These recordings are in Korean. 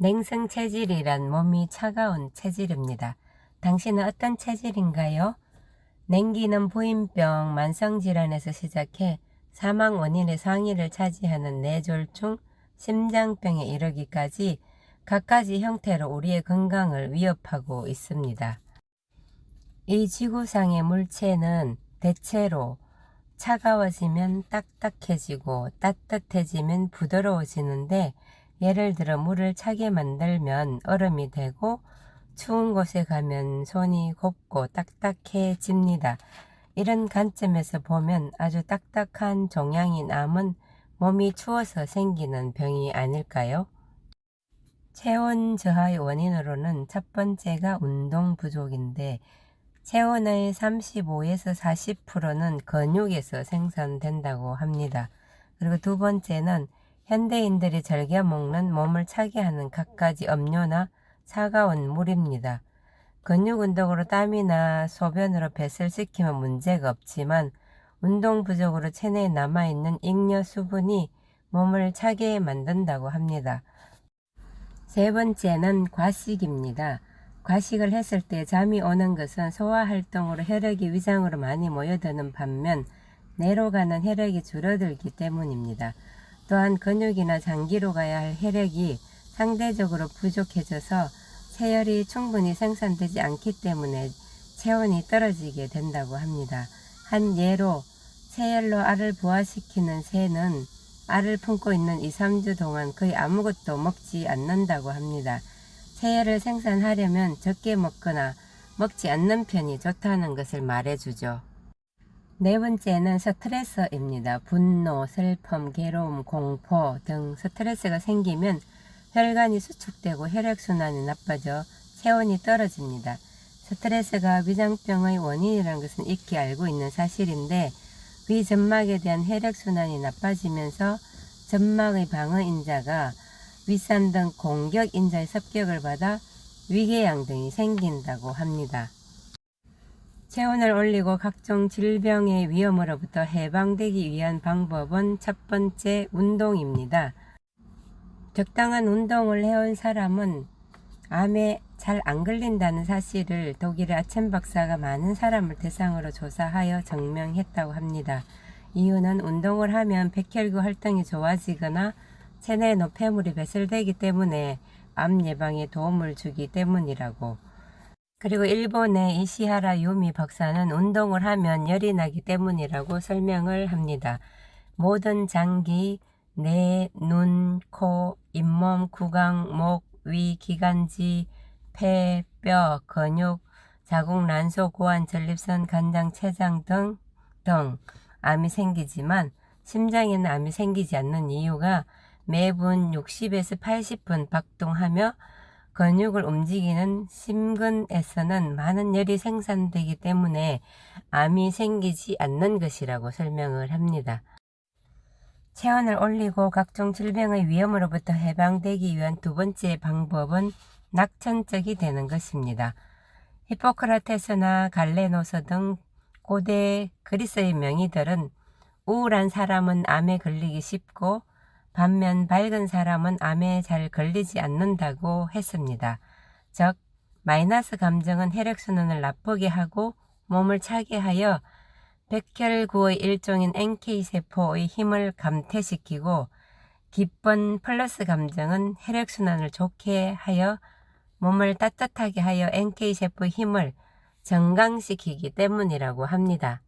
냉성 체질이란 몸이 차가운 체질입니다. 당신은 어떤 체질인가요? 냉기는 부인병, 만성질환에서 시작해 사망 원인의 상위를 차지하는 뇌졸중, 심장병에 이르기까지 갖가지 형태로 우리의 건강을 위협하고 있습니다. 이 지구상의 물체는 대체로 차가워지면 딱딱해지고 따뜻해지면 부드러워지는데, 예를 들어 물을 차게 만들면 얼음이 되고 추운 곳에 가면 손이 곱고 딱딱해집니다. 이런 관점에서 보면 아주 딱딱한 종양이 남은 몸이 추워서 생기는 병이 아닐까요? 체온 저하의 원인으로는 첫 번째가 운동 부족인데, 체온의 35에서 40%는 근육에서 생산된다고 합니다. 그리고 두 번째는 현대인들이 즐겨 먹는 몸을 차게 하는 갖가지 음료나 차가운 물입니다. 근육 운동으로 땀이나 소변으로 배설시키면 문제가 없지만, 운동 부족으로 체내에 남아있는 잉여 수분이 몸을 차게 만든다고 합니다. 세 번째는 과식입니다. 과식을 했을 때 잠이 오는 것은 소화활동으로 혈액이 위장으로 많이 모여드는 반면 뇌로 가는 혈액이 줄어들기 때문입니다. 또한 근육이나 장기로 가야 할 혈액이 상대적으로 부족해져서 체열이 충분히 생산되지 않기 때문에 체온이 떨어지게 된다고 합니다. 한 예로 체열로 알을 부화시키는 새는 알을 품고 있는 2~3주 동안 거의 아무것도 먹지 않는다고 합니다. 체열을 생산하려면 적게 먹거나 먹지 않는 편이 좋다는 것을 말해주죠. 네 번째는 스트레스입니다. 분노, 슬픔, 괴로움, 공포 등 스트레스가 생기면 혈관이 수축되고 혈액순환이 나빠져 체온이 떨어집니다. 스트레스가 위장병의 원인이라는 것은 익히 알고 있는 사실인데, 위점막에 대한 혈액순환이 나빠지면서 점막의 방어인자가 위산 등 공격인자의 습격을 받아 위궤양 등이 생긴다고 합니다. 체온을 올리고 각종 질병의 위험으로부터 해방되기 위한 방법은 첫 번째, 운동입니다. 적당한 운동을 해온 사람은 암에 잘 안 걸린다는 사실을 독일의 아첸 박사가 많은 사람을 대상으로 조사하여 증명했다고 합니다. 이유는 운동을 하면 백혈구 활동이 좋아지거나 체내 노폐물이 배설되기 때문에 암 예방에 도움을 주기 때문이라고. 그리고 일본의 이시하라 유미 박사는 운동을 하면 열이 나기 때문이라고 설명을 합니다. 모든 장기, 뇌, 눈, 코, 잇몸, 구강, 목, 위, 기관지, 폐, 뼈, 근육, 자궁, 난소, 고환, 전립선, 간장, 췌장 등 암이 생기지만 심장에는 암이 생기지 않는 이유가 매분 60에서 80분 박동하며 근육을 움직이는 심근에서는 많은 열이 생산되기 때문에 암이 생기지 않는 것이라고 설명을 합니다. 체온을 올리고 각종 질병의 위험으로부터 해방되기 위한 두 번째 방법은 낙천적이 되는 것입니다. 히포크라테스나 갈레노스 등 고대 그리스의 명의들은 우울한 사람은 암에 걸리기 쉽고 반면 밝은 사람은 암에 잘 걸리지 않는다고 했습니다. 즉, 마이너스 감정은 혈액순환을 나쁘게 하고 몸을 차게 하여 백혈구의 일종인 NK세포의 힘을 감퇴시키고, 기쁜 플러스 감정은 혈액순환을 좋게 하여 몸을 따뜻하게 하여 NK세포의 힘을 정강시키기 때문이라고 합니다.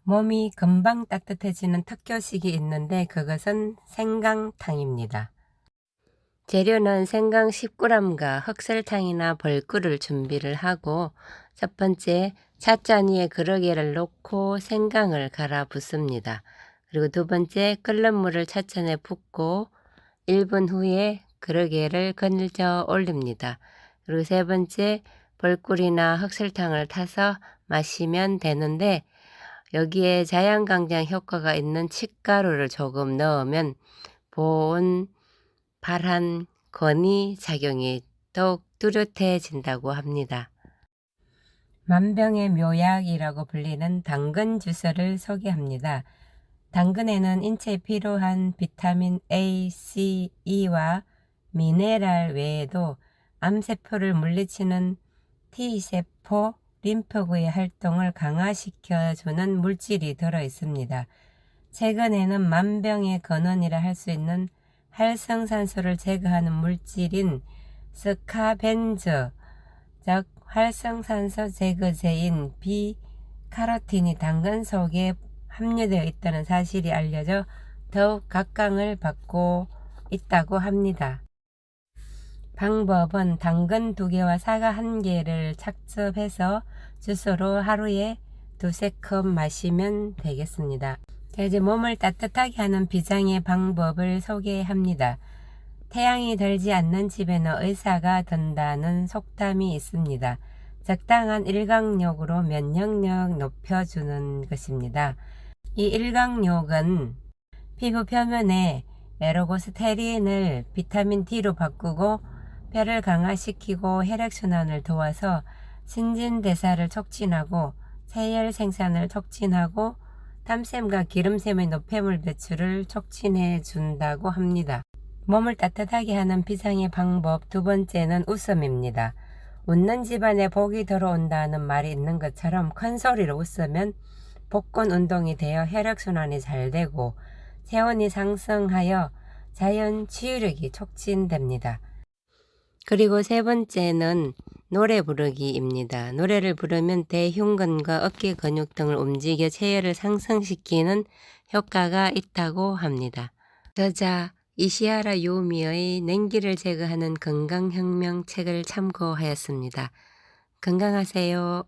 몸이 금방 따뜻해지는 특효식이 있는데 그것은 생강탕입니다. 재료는 생강 10g과 흑설탕이나 벌꿀을 준비를 하고, 첫 번째, 찻잔 위에 그릇개를 놓고 생강을 갈아 붓습니다. 그리고 두 번째, 끓는 물을 찻잔에 붓고 1분 후에 그릇개를 건져 올립니다. 그리고 세 번째, 벌꿀이나 흑설탕을 타서 마시면 되는데, 여기에 자양강장 효과가 있는 칡가루를 조금 넣으면 보온, 발한, 건이 작용이 더욱 뚜렷해진다고 합니다. 만병의 묘약이라고 불리는 당근 주스를 소개합니다. 당근에는 인체에 필요한 비타민 A, C, E와 미네랄 외에도 암세포를 물리치는 T세포, 림프구의 활동을 강화시켜주는 물질이 들어 있습니다. 최근에는 만병의 근원이라 할 수 있는 활성산소를 제거하는 물질인 스카벤저, 즉 활성산소 제거제인 비카로틴이 당근 속에 함유되어 있다는 사실이 알려져 더욱 각광을 받고 있다고 합니다. 방법은 당근 2개와 사과 1개를 착즙해서 주스로 하루에 2~3컵 마시면 되겠습니다. 자, 이제 몸을 따뜻하게 하는 비장의 방법을 소개합니다. 태양이 들지 않는 집에는 의사가 든다는 속담이 있습니다. 적당한 일광욕으로 면역력 높여주는 것입니다. 이 일광욕은 피부 표면에 에로고스테린을 비타민 D로 바꾸고 뼈를 강화시키고 혈액순환을 도와서 신진대사를 촉진하고 세열 생산을 촉진하고 땀샘과 기름샘의 노폐물 배출을 촉진해 준다고 합니다. 몸을 따뜻하게 하는 비장의 방법 2번째는 웃음입니다. 웃는 집안에 복이 들어온다는 말이 있는 것처럼 큰 소리로 웃으면 복근 운동이 되어 혈액순환이 잘 되고 체온이 상승하여 자연 치유력이 촉진됩니다. 그리고 3번째는 노래 부르기입니다. 노래를 부르면 대흉근과 어깨 근육 등을 움직여 체열을 상승시키는 효과가 있다고 합니다. 저자 이시하라 요미의 냉기를 제거하는 건강혁명 책을 참고하였습니다. 건강하세요.